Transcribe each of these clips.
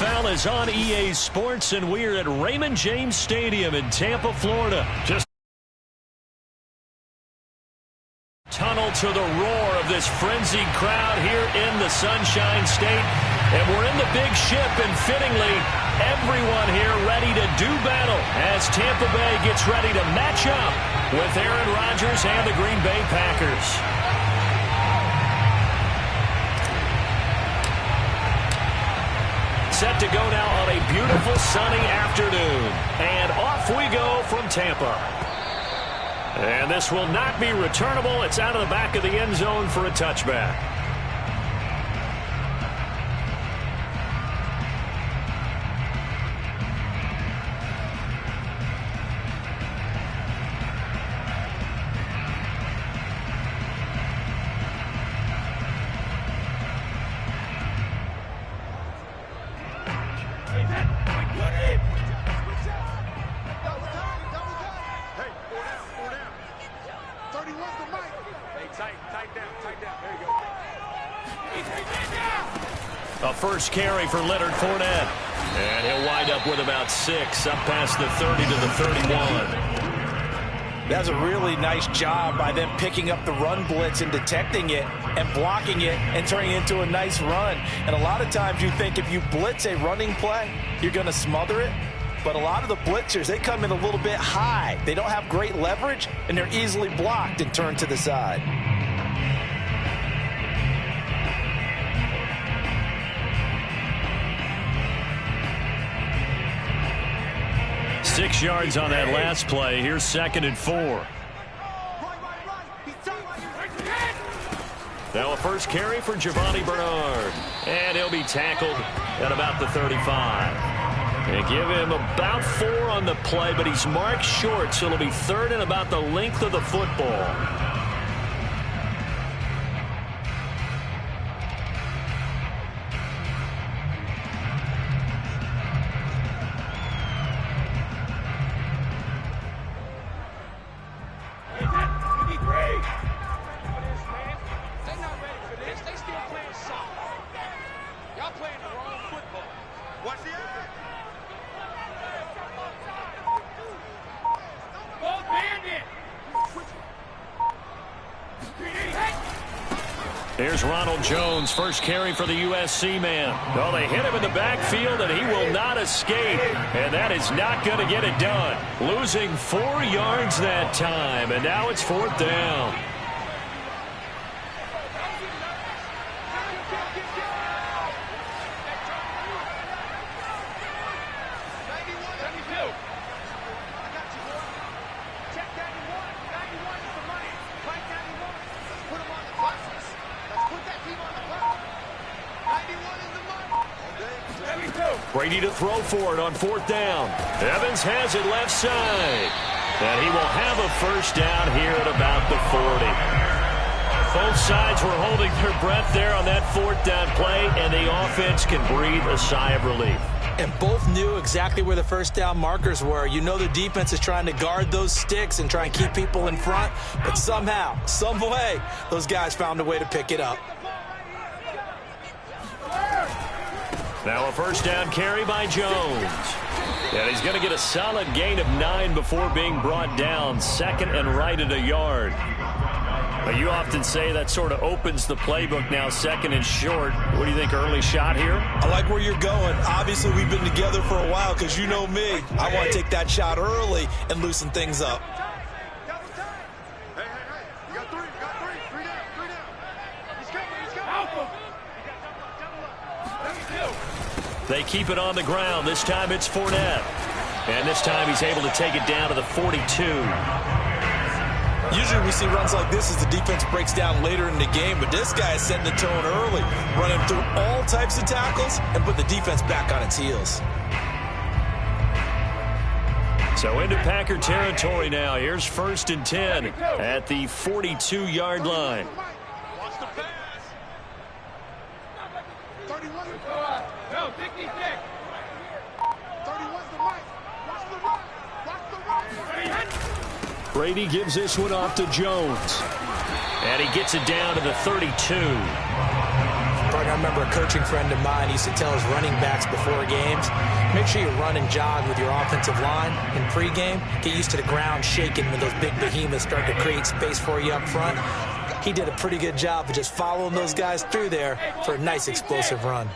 NFL is on EA Sports, and we're at Raymond James Stadium in Tampa, Florida. Just tunnel to the roar of this frenzied crowd here in the Sunshine State. And we're in the big ship, and fittingly, everyone here ready to do battle as Tampa Bay gets ready to match up with Aaron Rodgers and the Green Bay Packers. Set to go now on a beautiful sunny afternoon. And off we go from Tampa. And this will not be returnable. It's out of the back of the end zone for a touchback. A first carry for Leonard Fournette. And he'll wind up with about 6, up past the 30 to the 31. That's a really nice job by them picking up the run blitz and detecting it and blocking it and turning it into a nice run. And a lot of times you think if you blitz a running play, you're going to smother it. But a lot of the blitzers, they come in a little bit high. They don't have great leverage, and they're easily blocked and turned to the side. Six yards on that last play. Here's 2nd and 4. Now a first carry for Giovanni Bernard. And he'll be tackled at about the 35. They give him about 4 on the play, but he's marked short, so it'll be 3rd and about the length of the football. Here's Ronald Jones, first carry for the USC man. Well, they hit him in the backfield, and he will not escape. And that is not going to get it done. Losing 4 yards that time, and now it's 4th down. Brady to throw for it on 4th down. Evans has it left side. And he will have a first down here at about the 40. Both sides were holding their breath there on that 4th down play, and the offense can breathe a sigh of relief. And both knew exactly where the first down markers were. You know the defense is trying to guard those sticks and try and keep people in front. But somehow, some way, those guys found a way to pick it up. Now a first down carry by Jones. And he's going to get a solid gain of 9 before being brought down. 2nd and right at a yard. But you often say that sort of opens the playbook now, 2nd and short. What do you think, early shot here? I like where you're going. Obviously, we've been together for a while because you know me. I want to take that shot early and loosen things up. They keep it on the ground. This time it's Fournette. And this time he's able to take it down to the 42. Usually we see runs like this as the defense breaks down later in the game, but this guy is setting the tone early, running through all types of tackles and put the defense back on its heels. So into Packer territory now. Here's 1st and 10 at the 42-yard line. Brady gives this one off to Jones. And he gets it down to the 32. I remember a coaching friend of mine used to tell his running backs before games, make sure you run and jog with your offensive line in pregame. Get used to the ground shaking when those big behemoths start to create space for you up front. He did a pretty good job of just following those guys through there for a nice explosive run.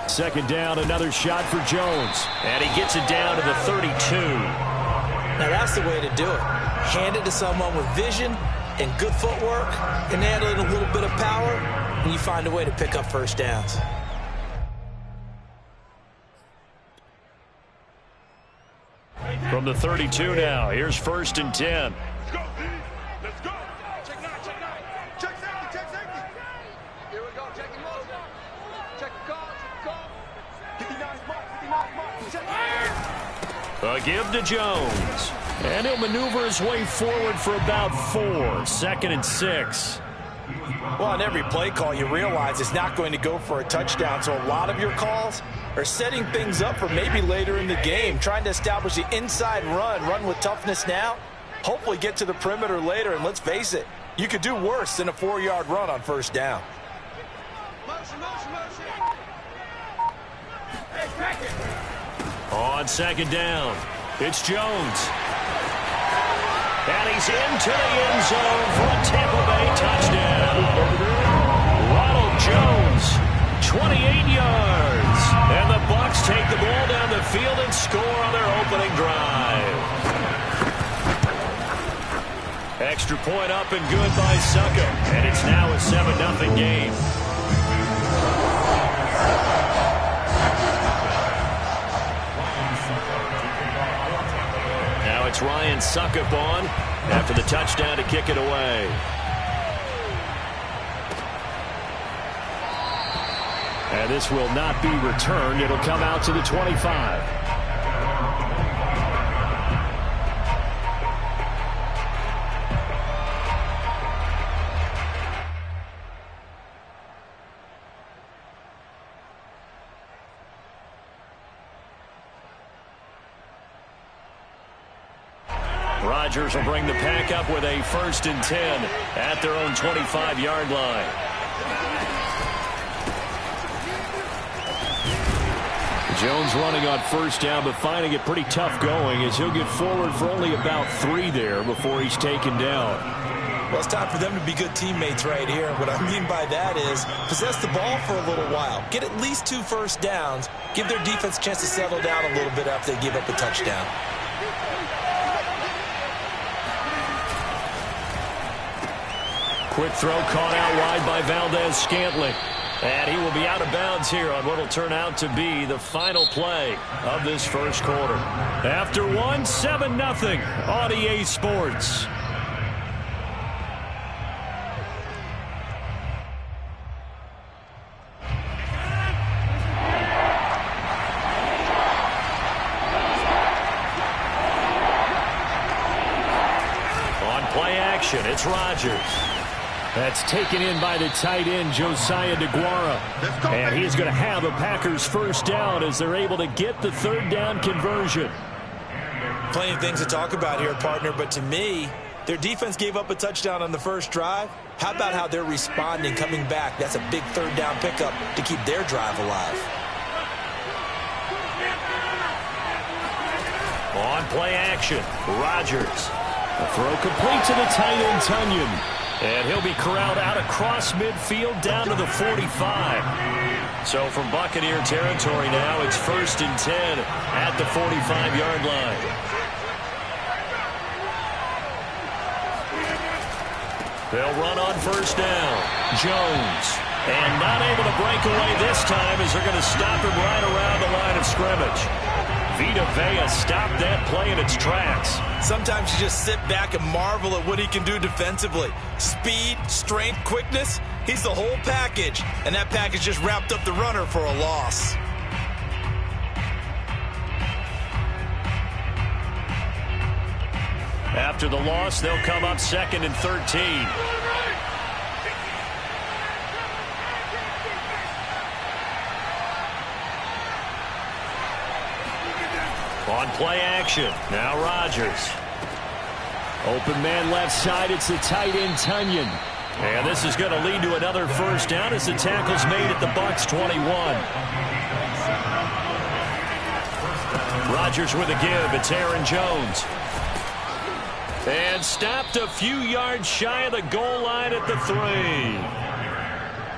Second down, another shot for Jones. And he gets it down to the 32. Now that's the way to do it. Hand it to someone with vision and good footwork, and add in a little bit of power, and you find a way to pick up first downs. From the 32 now, here's 1st and 10. Let's go, D. Let's go. Check 9, check 9. Check safety, check safety. Here we go, check him out. Check the call, check the call. 59's mark, check it. A give to Jones. And he'll maneuver his way forward for about 4. 2nd and 6. Well, on every play call, you realize it's not going to go for a touchdown, so a lot of your calls are setting things up for maybe later in the game, trying to establish the inside run with toughness now, hopefully get to the perimeter later, and let's face it, you could do worse than a 4-yard run on 1st down. Motion. Hey, crack it. On 2nd down, it's Jones. And he's into the end zone for a Tampa Bay touchdown. Ronald Jones, 28 yards. And the Bucs take the ball down the field and score on their opening drive. Extra point up and good by Succop. And it's now a 7-0 game. Now it's Ryan Succop on after the touchdown to kick it away. And this will not be returned. It'll come out to the 25. Rodgers will bring the pack up with a 1st and 10 at their own 25-yard line. Jones running on 1st down, but finding it pretty tough going as he'll get forward for only about 3 there before he's taken down. Well, it's time for them to be good teammates right here. What I mean by that is possess the ball for a little while. Get at least 2 first downs. Give their defense a chance to settle down a little bit after they give up a touchdown. Quick throw caught out wide by Valdez-Scantling. And he will be out of bounds here on what will turn out to be the final play of this 1st quarter. After 7-0 on EA Sports. On play action, it's Rodgers. That's taken in by the tight end, Josiah DeGuara. And he's going to have a Packers 1st down as they're able to get the 3rd down conversion. Plenty of things to talk about here, partner, but to me, their defense gave up a touchdown on the 1st drive. How about how they're responding, coming back? That's a big 3rd down pickup to keep their drive alive. On play action, Rodgers. A throw complete to the tight end, Tunyon. And he'll be corralled out across midfield down to the 45. So from Buccaneer territory now, it's 1st and 10 at the 45-yard line. They'll run on 1st down. Jones. And not able to break away this time as they're going to stop him right around the line of scrimmage. Vita Vea stopped that play in its tracks. Sometimes you just sit back and marvel at what he can do defensively. Speed, strength, quickness, he's the whole package. And that package just wrapped up the runner for a loss. After the loss, they'll come up 2nd and 13. On play action, now Rodgers. Open man left side. It's the tight end, Tunyon. And this is going to lead to another first down as the tackle's made at the Bucs 21. Rodgers with a give. It's Aaron Jones. And stopped a few yards shy of the goal line at the 3.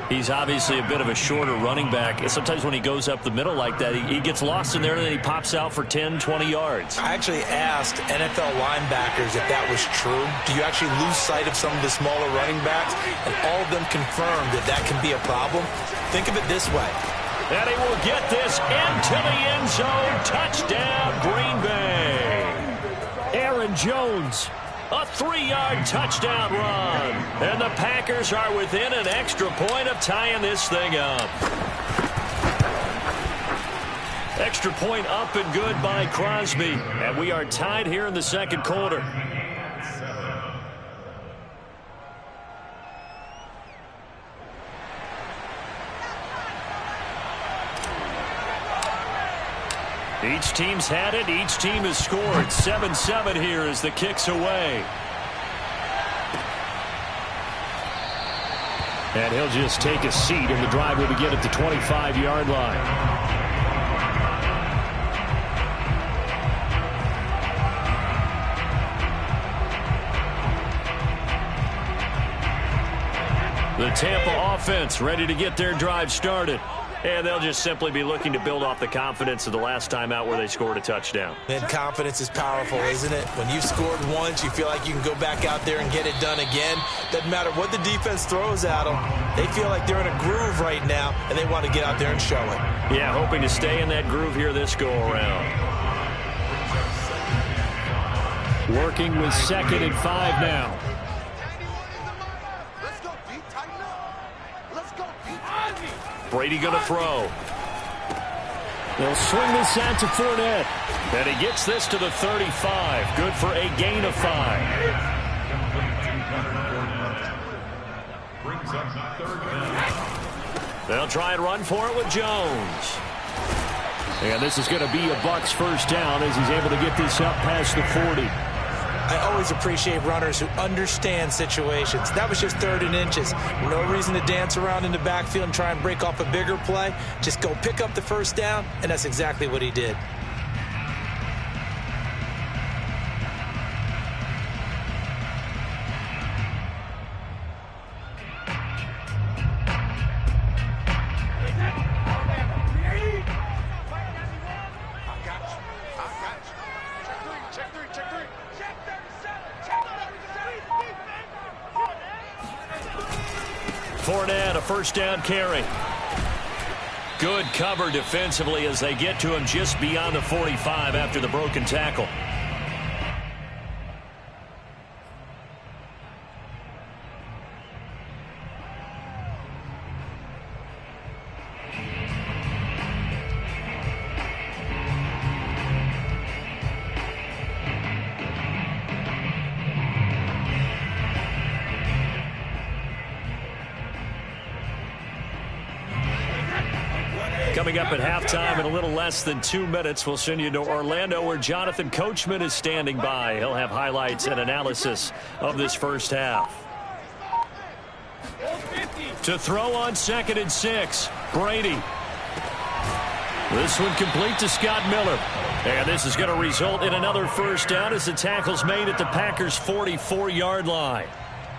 He's obviously a bit of a shorter running back. Sometimes when he goes up the middle like that, he gets lost in there and then he pops out for 10, 20 yards. I actually asked NFL linebackers if that was true. Do you actually lose sight of some of the smaller running backs? And all of them confirmed that that can be a problem. Think of it this way. And he will get this into the end zone. Touchdown, Green Bay. Aaron Jones. A 3-yard touchdown run. And the Packers are within an extra point of tying this thing up. Extra point up and good by Crosby. And we are tied here in the second quarter. Each team's had it. Each team has scored. 7-7 here as the kick's away. And he'll just take a seat, and the drive will begin at the 25-yard line. The Tampa offense ready to get their drive started. And they'll just simply be looking to build off the confidence of the last time out where they scored a touchdown. And confidence is powerful, isn't it? When you've scored once, you feel like you can go back out there and get it done again. Doesn't matter what the defense throws at them. They feel like they're in a groove right now, and they want to get out there and show it. Yeah, hoping to stay in that groove here this go-around. Working with 2nd and 5 now. Brady going to throw. They'll swing this out to Fournette. And he gets this to the 35. Good for a gain of 5. They'll try and run for it with Jones. And this is going to be a Bucs first down as he's able to get this up past the 40. I always appreciate runners who understand situations. That was just 3rd and inches. No reason to dance around in the backfield and try and break off a bigger play. Just go pick up the first down, and that's exactly what he did. Fournette, a first down carry. Good cover defensively as they get to him just beyond the 45 after the broken tackle. Coming up at halftime in a little less than 2 minutes, we'll send you to Orlando where Jonathan Coachman is standing by. He'll have highlights and analysis of this first half. To throw on 2nd and 6, Brady. This one complete to Scott Miller. And this is going to result in another first down as the tackle's made at the Packers' 44-yard line.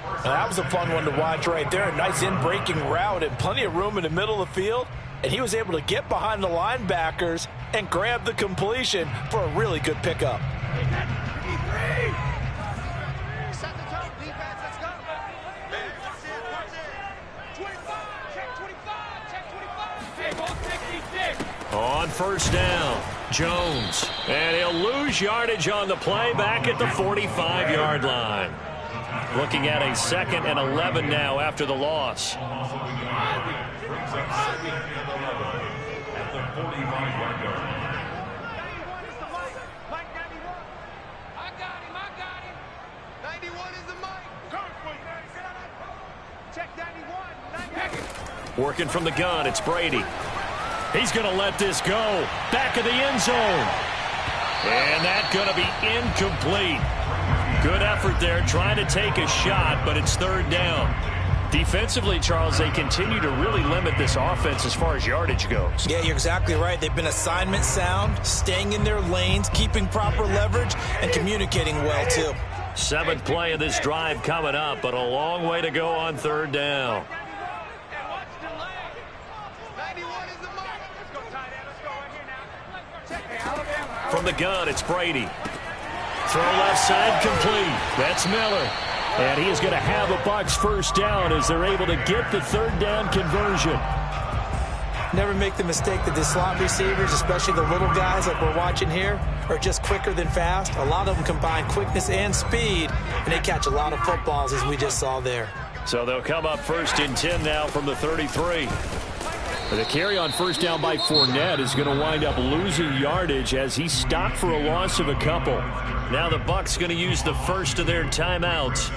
Now, that was a fun one to watch right there. A nice in-breaking route and plenty of room in the middle of the field. And he was able to get behind the linebackers and grab the completion for a really good pickup. Set the tone, defense, let's go. Watch it. 25, check 25, check 25. On first down, Jones. And he'll lose yardage on the play back at the 45-yard line. Looking at a 2nd and 11 now after the loss. Working from the gun, it's Brady. He's going to let this go. Back of the end zone. And that's going to be incomplete. Good effort there, trying to take a shot, but it's third down. Defensively, Charles, they continue to really limit this offense as far as yardage goes. Yeah, you're exactly right. They've been assignment sound, staying in their lanes, keeping proper leverage, and communicating well, too. 7th play of this drive coming up, but a long way to go on third down. From the gun, it's Brady. Throw left side complete. That's Miller. And he is going to have a Bucs first down as they're able to get the third down conversion. Never make the mistake that the slot receivers, especially the little guys like we're watching here, are just quicker than fast. A lot of them combine quickness and speed, and they catch a lot of footballs, as we just saw there. So they'll come up 1st and 10 now from the 33. The carry on first down by Fournette is going to wind up losing yardage as he stopped for a loss of a couple. Now the Bucs going to use the first of their timeouts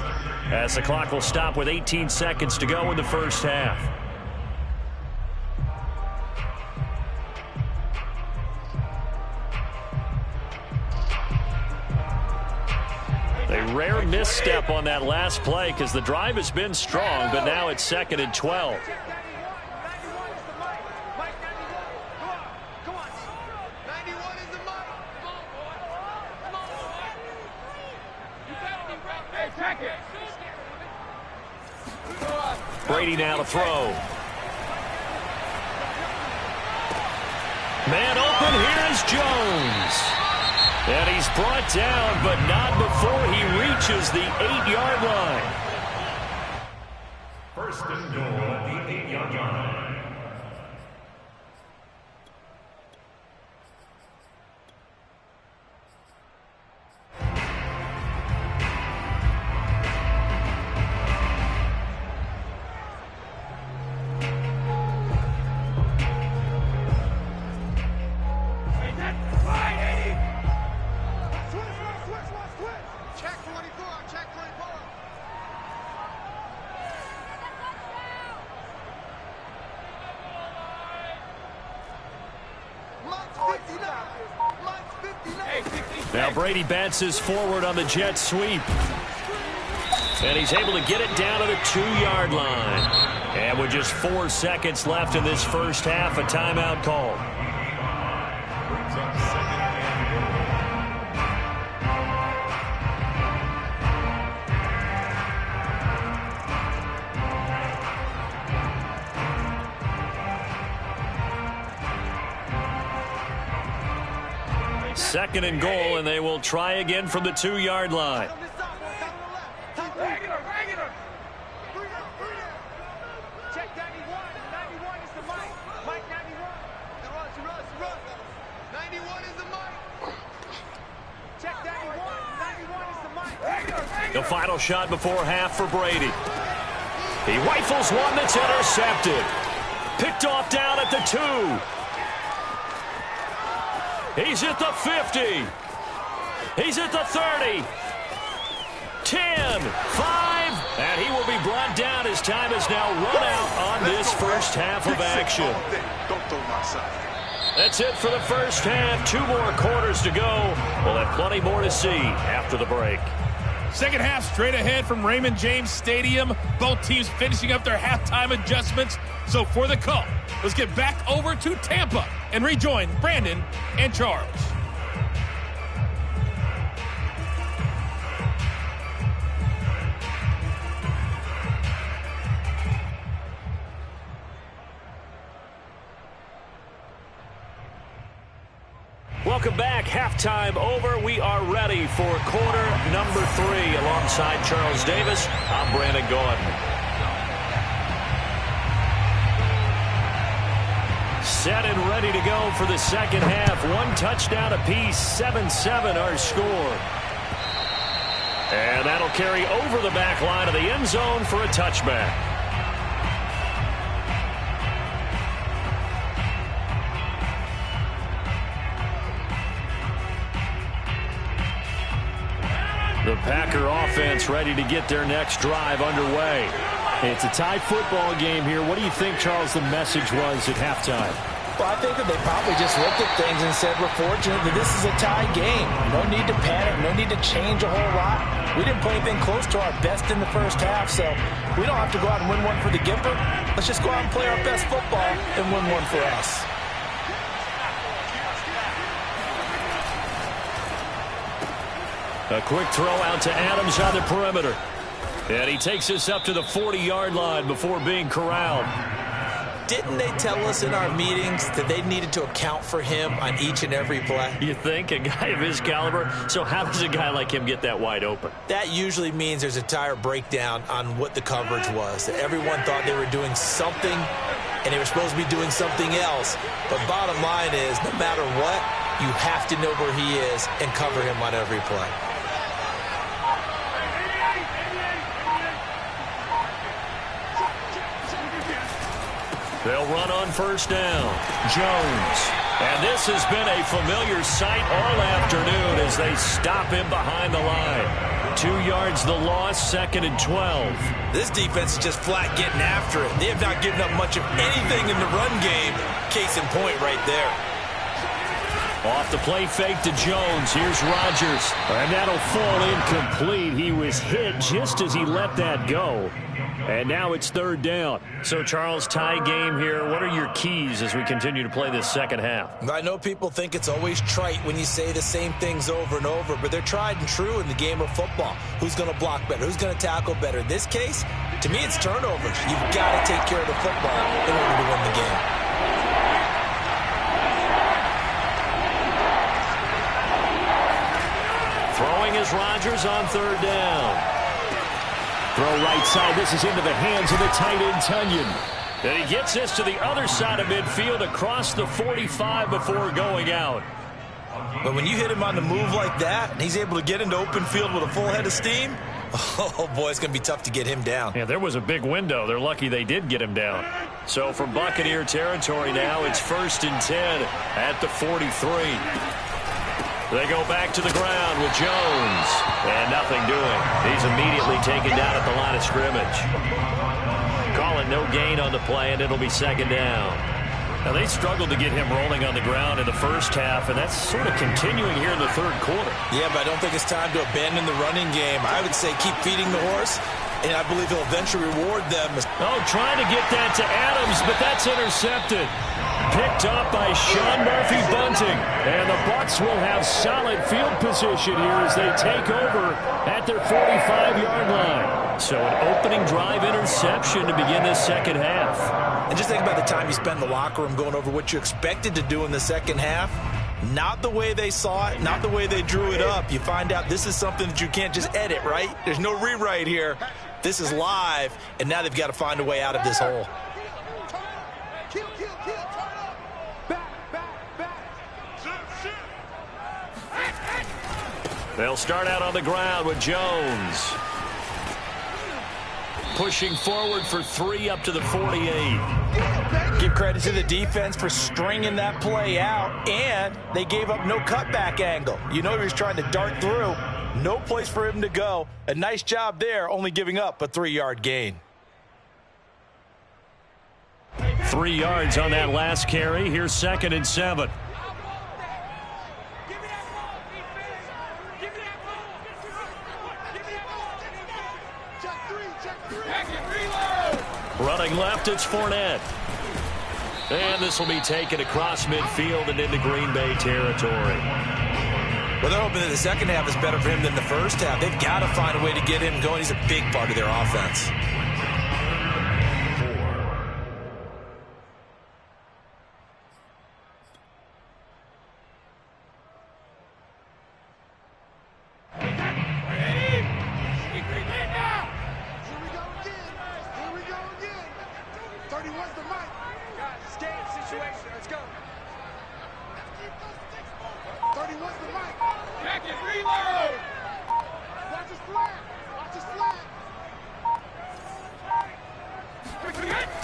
as the clock will stop with 18 seconds to go in the first half. A rare misstep on that last play because the drive has been strong, but now it's 2nd and 12. Brady now to throw. Man open, here is Jones. And he's brought down, but not before he reaches the 8-yard line. 1st and goal at the 8-yard line. Now Brady bounces forward on the jet sweep. And he's able to get it down to the 2-yard line. And with just 4 seconds left in this first half, a timeout call. Second and goal, and they will try again from the 2-yard line. The final shot before half for Brady. He rifles one that's intercepted. Picked off down at the 2. He's at the 50. He's at the 30. 10, 5, and he will be brought down as time is now run out on this first half of action. That's it for the first half. 2 more quarters to go. We'll have plenty more to see after the break. Second half straight ahead from Raymond James Stadium. Both teams finishing up their halftime adjustments. So for the call, let's get back over to Tampa and rejoin Brandon and Charles. Welcome back. Halftime over. We are ready for quarter number 3. Alongside Charles Davis, I'm Brandon Gaudin. Set and ready to go for the second half. 1 touchdown apiece. 7-7 our score. And that'll carry over the back line of the end zone for a touchback. The Packer offense ready to get their next drive underway. It's a tie football game here. What do you think, Charles, the message was at halftime? Well, I think that they probably just looked at things and said, we're fortunate that this is a tie game. No need to panic. No need to change a whole lot. We didn't play anything close to our best in the first half, so we don't have to go out and win one for the Gipper. Let's just go out and play our best football and win one for us. A quick throw out to Adams on the perimeter. And he takes us up to the 40-yard line before being corralled. Didn't they tell us in our meetings that they needed to account for him on each and every play? You think? A guy of his caliber? So how does a guy like him get that wide open? That usually means there's a entire breakdown on what the coverage was. That everyone thought they were doing something, and they were supposed to be doing something else. But bottom line is, no matter what, you have to know where he is and cover him on every play. They'll run on first down. Jones. And this has been a familiar sight all afternoon as they stop him behind the line. 2 yards the loss, 2nd and 12. This defense is just flat getting after it. They have not given up much of anything in the run game. Case in point right there. Off the play fake to Jones. Here's Rodgers. And that'll fall incomplete. He was hit just as he let that go. And now it's 3rd down. So, Charles, tie game here. What are your keys as we continue to play this second half? I know people think it's always trite when you say the same things over and over, but they're tried and true in the game of football. Who's going to block better? Who's going to tackle better? In this case, to me, it's turnovers. You've got to take care of the football in order to win the game. Throwing is Rodgers on 3rd down. Throw right side. This is into the hands of the tight end, Tunyon. And he gets this to the other side of midfield across the 45 before going out. But when you hit him on the move like that, and he's able to get into open field with a full head of steam, oh, boy, it's going to be tough to get him down. Yeah, there was a big window. They're lucky they did get him down. So from Buccaneer territory now, it's 1st and 10 at the 43. They go back to the ground with Jones. And nothing doing. He's immediately taken down at the line of scrimmage. Call it no gain on the play, and it'll be 2nd down. Now, they struggled to get him rolling on the ground in the first half, and that's sort of continuing here in the 3rd quarter. Yeah, but I don't think it's time to abandon the running game. I would say keep feeding the horse, and I believe he'll eventually reward them. Oh, trying to get that to Adams, but that's intercepted. Picked up by Sean Murphy-Bunting. And the Bucs will have solid field position here as they take over at their 45-yard line. So an opening drive interception to begin this second half. And just think about the time you spent in the locker room going over what you expected to do in the second half. Not the way they saw it, not the way they drew it up. You find out this is something that you can't just edit, right? There's no rewrite here. This is live, and now they've got to find a way out of this hole. They'll start out on the ground with Jones. Pushing forward for 3 up to the 48. Give credit to the defense for stringing that play out, and they gave up no cutback angle. You know he was trying to dart through. No place for him to go. A nice job there, only giving up a 3-yard gain. 3 yards on that last carry. Here's 2nd and 7. Running left, it's Fournette. And this will be taken across midfield and into Green Bay territory. Well, they're hoping that the second half is better for him than the first half. They've got to find a way to get him going. He's a big part of their offense.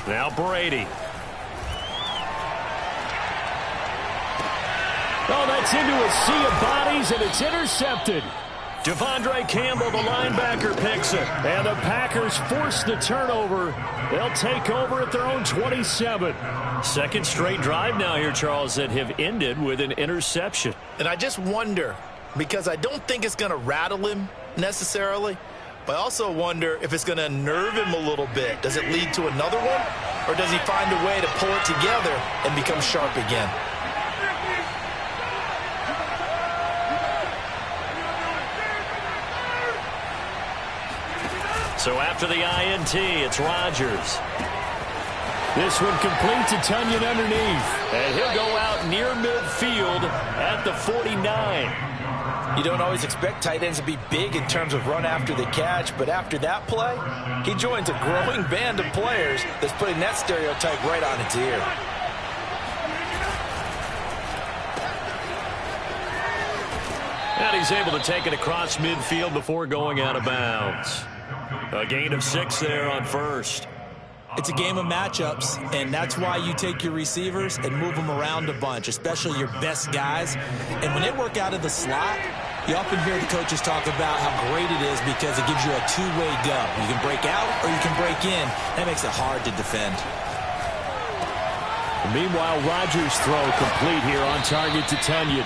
Now Brady. Oh, that's into a sea of bodies, and it's intercepted. Devondre Campbell, the linebacker, picks it. And the Packers force the turnover. They'll take over at their own 27. Second straight drive now here, Charles, that have ended with an interception. And I just wonder, because I don't think it's going to rattle him necessarily, but I also wonder if it's going to unnerve him a little bit. Does it lead to another one? Or does he find a way to pull it together and become sharp again? So after the INT, it's Rodgers. This one complete to Tonyan underneath. And he'll go out near midfield at the 49. You don't always expect tight ends to be big in terms of run after the catch, but after that play, he joins a growing band of players that's putting that stereotype right on its ear. And he's able to take it across midfield before going out of bounds. A gain of 6 there on first. It's a game of matchups, and that's why you take your receivers and move them around a bunch, especially your best guys. And when they work out of the slot, you often hear the coaches talk about how great it is because it gives you a two-way go. You can break out or you can break in. That makes it hard to defend. Meanwhile, Rodgers' throw complete here on target to Tonyan.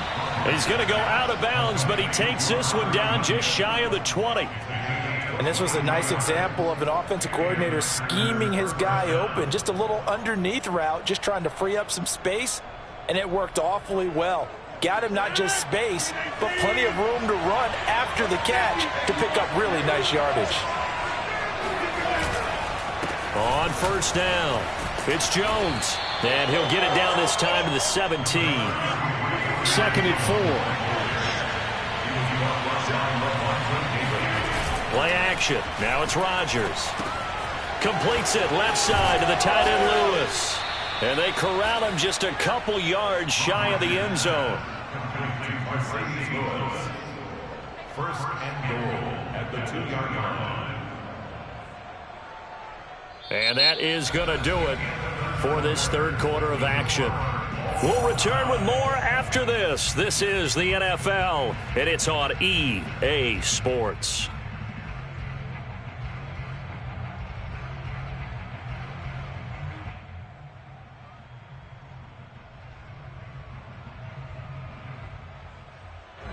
He's going to go out of bounds, but he takes this one down just shy of the 20. And this was a nice example of an offensive coordinator scheming his guy open. Just a little underneath route, just trying to free up some space, and it worked awfully well. Got him not just space, but plenty of room to run after the catch to pick up really nice yardage. On first down, it's Jones. And he'll get it down this time to the 17. Second and 4. Play action. Now it's Rodgers. Completes it left side to the tight end Lewis. And they corral him just a couple yards shy of the end zone. First and goal at the 2-yard line. And that is going to do it for this third quarter of action. We'll return with more after this. This is the NFL, and it's on EA Sports.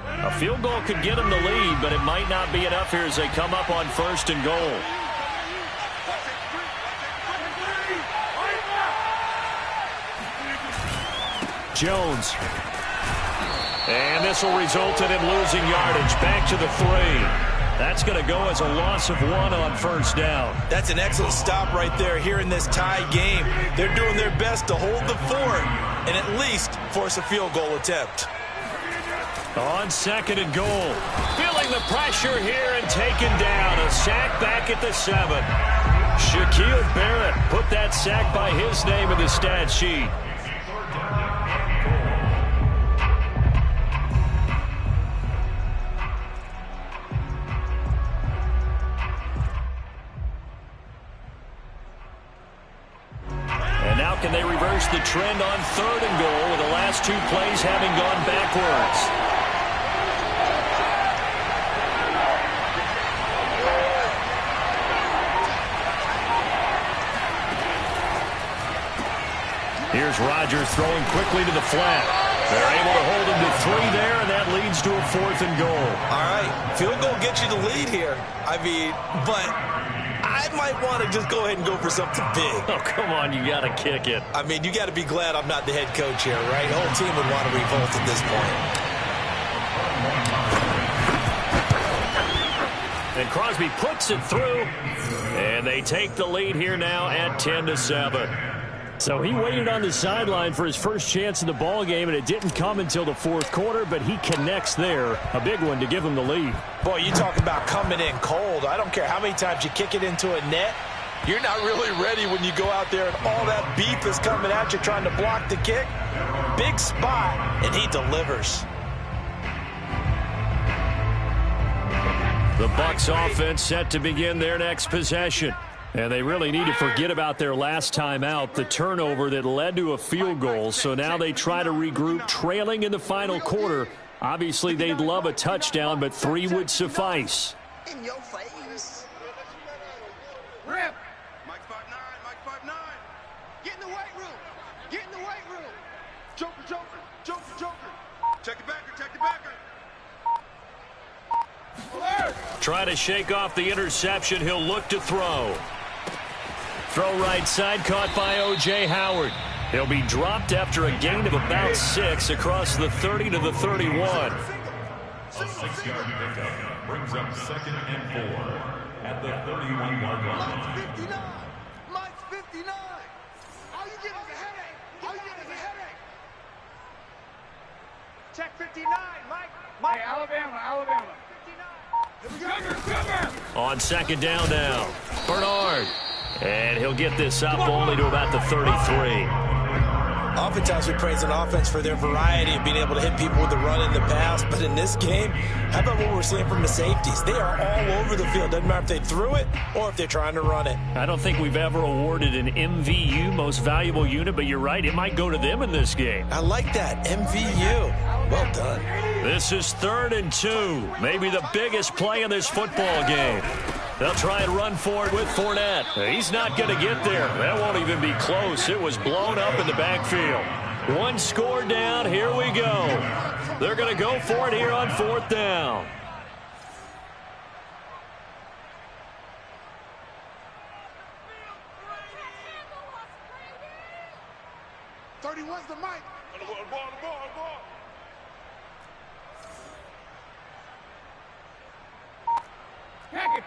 A field goal could get them the lead, but it might not be enough here as they come up on first and goal. Jones. And this will result in him losing yardage. Back to the 3. That's going to go as a loss of 1 on first down. That's an excellent stop right there here in this tie game. They're doing their best to hold the fort and at least force a field goal attempt. On second and goal. Feeling the pressure here and taken down. A sack back at the 7. Shaquille Barrett put that sack by his name in the stat sheet. Can they reverse the trend on third and goal with the last 2 plays having gone backwards? Here's Rodgers throwing quickly to the flat. They're able to hold him to 3 there, and that leads to a 4th and goal. All right, field goal gets you the lead here. I mean, but I might want to just go ahead and go for something big. Oh, come on, you got to kick it. I mean, you got to be glad I'm not the head coach here, right? The whole team would want to revolt at this point. And Crosby puts it through, and they take the lead here now at 10-7. So he waited on the sideline for his first chance in the ball game, and it didn't come until the 4th quarter, but he connects there. A big one to give him the lead. Boy, you talk about coming in cold. I don't care how many times you kick it into a net. You're not really ready when you go out there and all that beef is coming at you trying to block the kick. Big spot, and he delivers. The Bucs offense set to begin their next possession. And they really need to forget about their last time out, the turnover that led to a field goal. So now they try to regroup, trailing in the final quarter Obviously, they'd love a touchdown, but 3 would suffice. In your face. Rip. Mike 5'9", Mike 5'9". Get in the weight room. Get in the weight room. Joker, Joker, Joker, Joker. Check the backer, check the backer. Try to shake off the interception. He'll look to throw. Throw right side, caught by O.J. Howard. He'll be dropped after a gain of about 6 across the 30 to the 31. A 6-yard pickup brings up 2nd and 4 at the 31-yard line. Mike's 59. Mike's 59. All you get is a headache. All you get is a headache. Check 59, Mike. Hey, Alabama. 59. On 2nd down now, Bernard. And he'll get this up only to about the 33. Oftentimes we praise an offense for their variety of being able to hit people with the run and the pass, but in this game, how about what we're seeing from the safeties? They are all over the field. Doesn't matter if they threw it or if they're trying to run it. I don't think we've ever awarded an MVU, most valuable unit, but you're right, it might go to them in this game. I like that, MVU. Well done. This is 3rd and 2, maybe the biggest play in this football game. They'll try and run for it with Fournette. He's not going to get there. That won't even be close. It was blown up in the backfield. 1 score down. Here we go. They're going to go for it here on 4th down. Where's the mic? The ball. Pack it.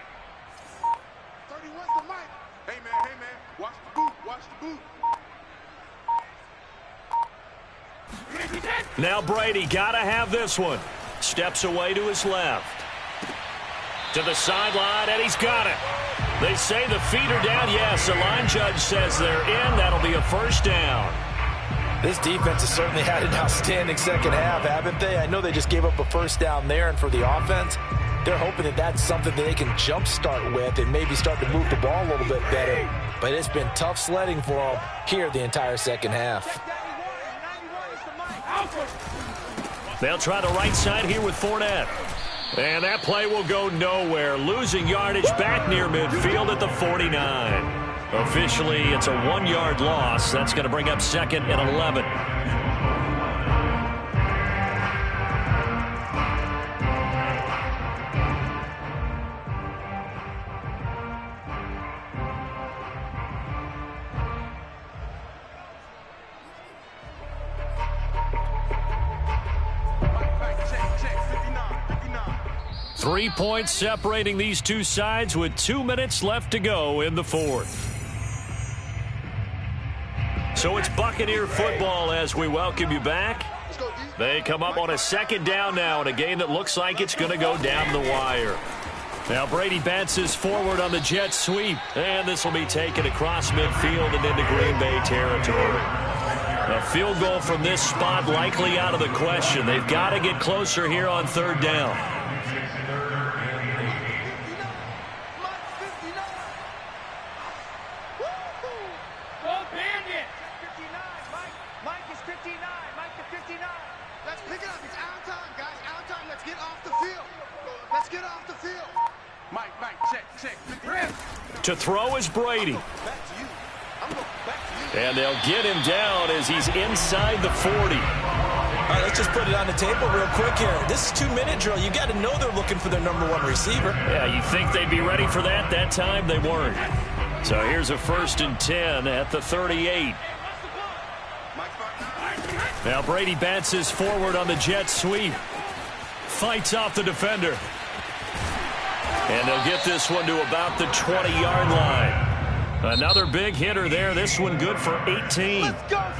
31's the mic. Hey, man. Watch the boot. Now Brady got to have this one. Steps away to his left. To the sideline, and he's got it. They say the feet are down. Yes, the line judge says they're in. That'll be a 1st down. This defense has certainly had an outstanding second half, haven't they? I know they just gave up a 1st down there, and for the offense, they're hoping that that's something that they can jumpstart with and maybe start to move the ball a little bit better. But it's been tough sledding for them here the entire second half. They'll try the right side here with Fournette. And that play will go nowhere. Losing yardage back near midfield at the 49. Officially, it's a 1-yard loss. That's going to bring up 2nd and 11. Check, 59. 3 points separating these two sides with 2 minutes left to go in the 4th. So it's Buccaneer football as we welcome you back. They come up on a 2nd down now in a game that looks like it's going to go down the wire. Now Brady bounces forward on the jet sweep, and this will be taken across midfield and into Green Bay territory. A field goal from this spot likely out of the question. They've got to get closer here on 3rd down. Mike is 59. Mike to 59. Let's pick it up. It's our time, guys. Our time. Let's get off the field. Let's get off the field. Mike, check. To throw is Brady. Back to you. I'm going back to you. And they'll get him down as he's inside the 40. All right, let's just put it on the table real quick here. This is 2-minute drill. You got to know they're looking for their number 1 receiver. Yeah, you think they'd be ready for that? That time they weren't. So here's a 1st and 10 at the 38. Now Brady bounces forward on the jet sweep. Fights off the defender. And they'll get this one to about the 20-yard line. Another big hitter there. This one good for 18.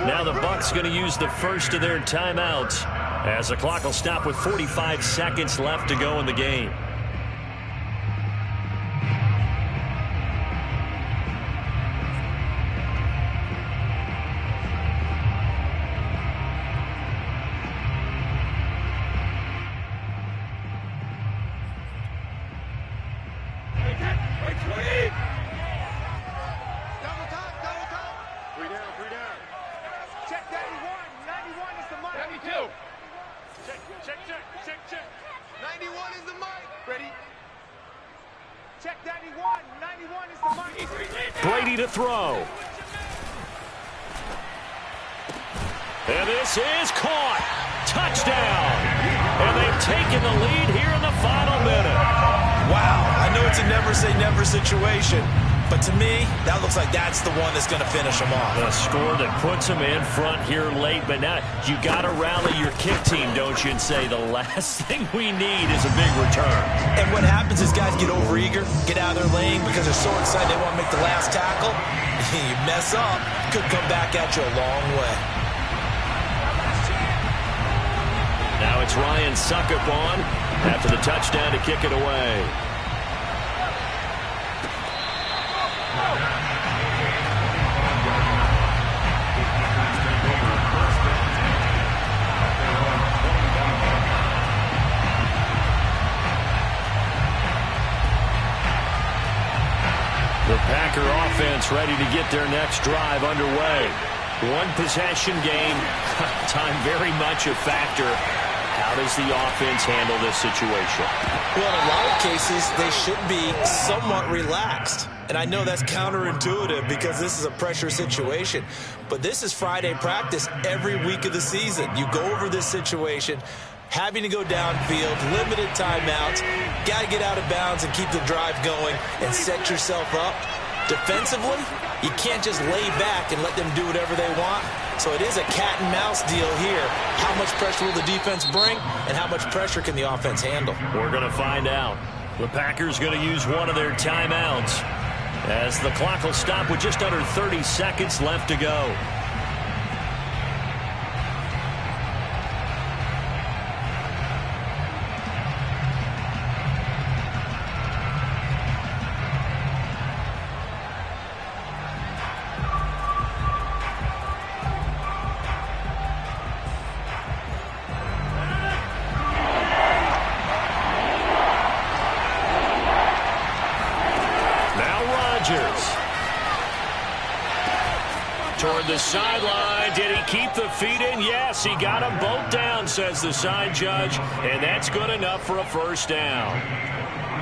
Now the Bucs going to use the first of their timeouts as the clock will stop with 45 seconds left to go in the game. Double time. 3 down. Check 91. 91 is the mic. 72. Check. Check, check, check, check. 91 is the mic. Ready? Check 91. 91 is the mic. Brady to throw. And this is caught. Touchdown. And they've taken the lead here in the final minute. Wow, I know it's a never-say-never situation, but to me, that looks like that's the one that's going to finish them off. A score that puts them in front here late, but now you got to rally your kick team, don't you, and say the last thing we need is a big return. And what happens is guys get overeager, get out of their lane because they're so excited they want to make the last tackle. You mess up, could come back at you a long way. Now it's Ryan Succop on after the touchdown to kick it away. The Packer offense ready to get their next drive underway. One possession game, time very much a factor. How does the offense handle this situation? Well, in a lot of cases, they should be somewhat relaxed. And I know that's counterintuitive because this is a pressure situation. But this is Friday practice every week of the season. You go over this situation, having to go downfield, limited timeouts, got to get out of bounds and keep the drive going and set yourself up. Defensively, you can't just lay back and let them do whatever they want. So it is a cat and mouse deal here. How much pressure will the defense bring, and how much pressure can the offense handle? We're going to find out. The Packers going to use one of their timeouts as the clock will stop with just under 30 seconds left to go. Toward the sideline. Did he keep the feet in? Yes, he got them both down, says the side judge, and that's good enough for a first down.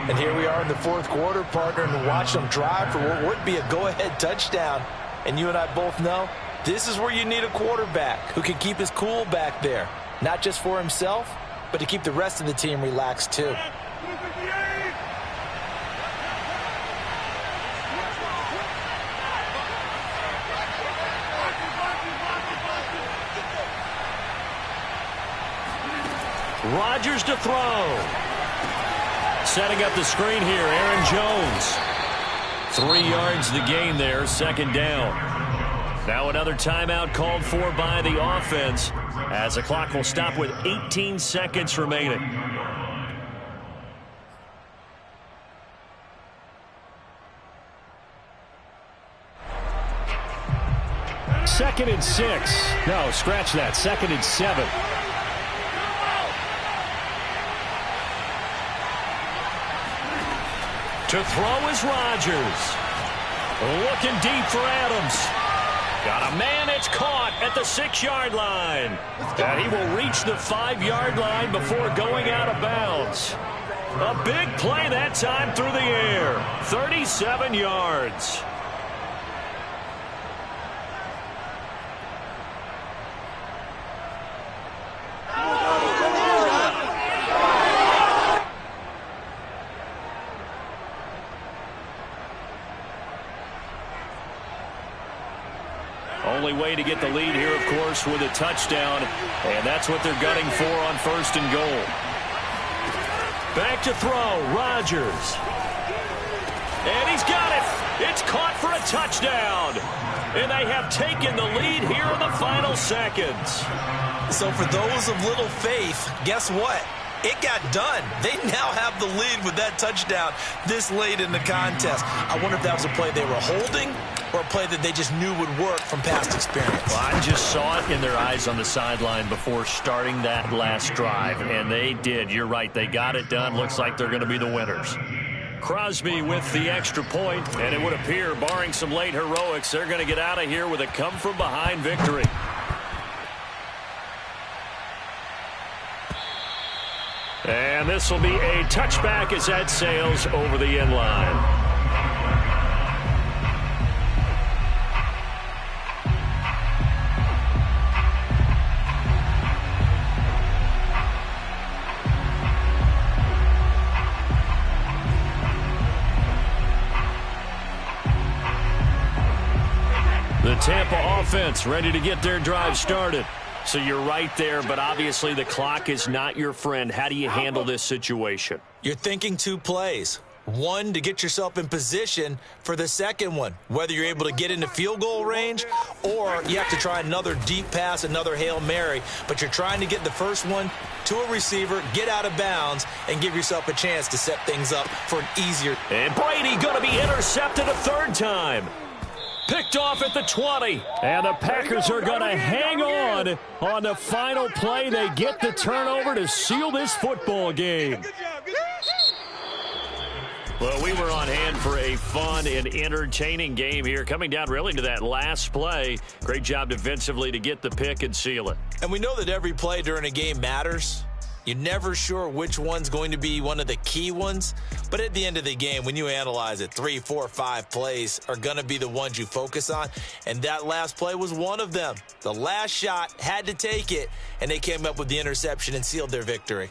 And here we are in the fourth quarter, partner, and watch them drive for what would be a go-ahead touchdown. And you and I both know this is where you need a quarterback who can keep his cool back there, not just for himself, but to keep the rest of the team relaxed too. Rodgers to throw. Setting up the screen here, Aaron Jones. 3 yards the gain there, second down. Now another timeout called for by the offense as the clock will stop with 18 seconds remaining. Second and 6. No, scratch that. Second and 7. To throw is Rodgers. Looking deep for Adams. Got a man, it's caught at the 6-yard line. And he will reach the 5-yard line before going out of bounds. A big play that time through the air. 37 yards. Only way to get the lead here, of course, with a touchdown, and that's what they're gunning for on first and goal. Back to throw, Rodgers. And he's got it. It's caught for a touchdown. And they have taken the lead here in the final seconds. So for those of little faith, guess what? It got done. They now have the lead with that touchdown this late in the contest. I wonder if that was a play they were holding or a play that they just knew would work from past experience. Well, I just saw it in their eyes on the sideline before starting that last drive, and they did. You're right. They got it done. Looks like they're going to be the winners. Crosby with the extra point, and it would appear, barring some late heroics, they're going to get out of here with a come-from-behind victory. And this will be a touchback as that sails over the end line. The Tampa offense ready to get their drive started. So you're right there, but obviously the clock is not your friend. How do you handle this situation? You're thinking 2 plays. One, to get yourself in position for the second one, whether you're able to get into field goal range or you have to try another deep pass, another Hail Mary, but you're trying to get the first one to a receiver, get out of bounds, and give yourself a chance to set things up for an easier. And Brady going to be intercepted a third time. Picked off at the 20. And the Packers are going to hang on the final play. They get the turnover to seal this football game. Well, we were on hand for a fun and entertaining game here. Coming down really to that last play. Great job defensively to get the pick and seal it. And we know that every play during a game matters. You're never sure which one's going to be one of the key ones. But at the end of the game, when you analyze it, 3, 4, 5 plays are going to be the ones you focus on. And that last play was one of them. The last shot had to take it, and they came up with the interception and sealed their victory.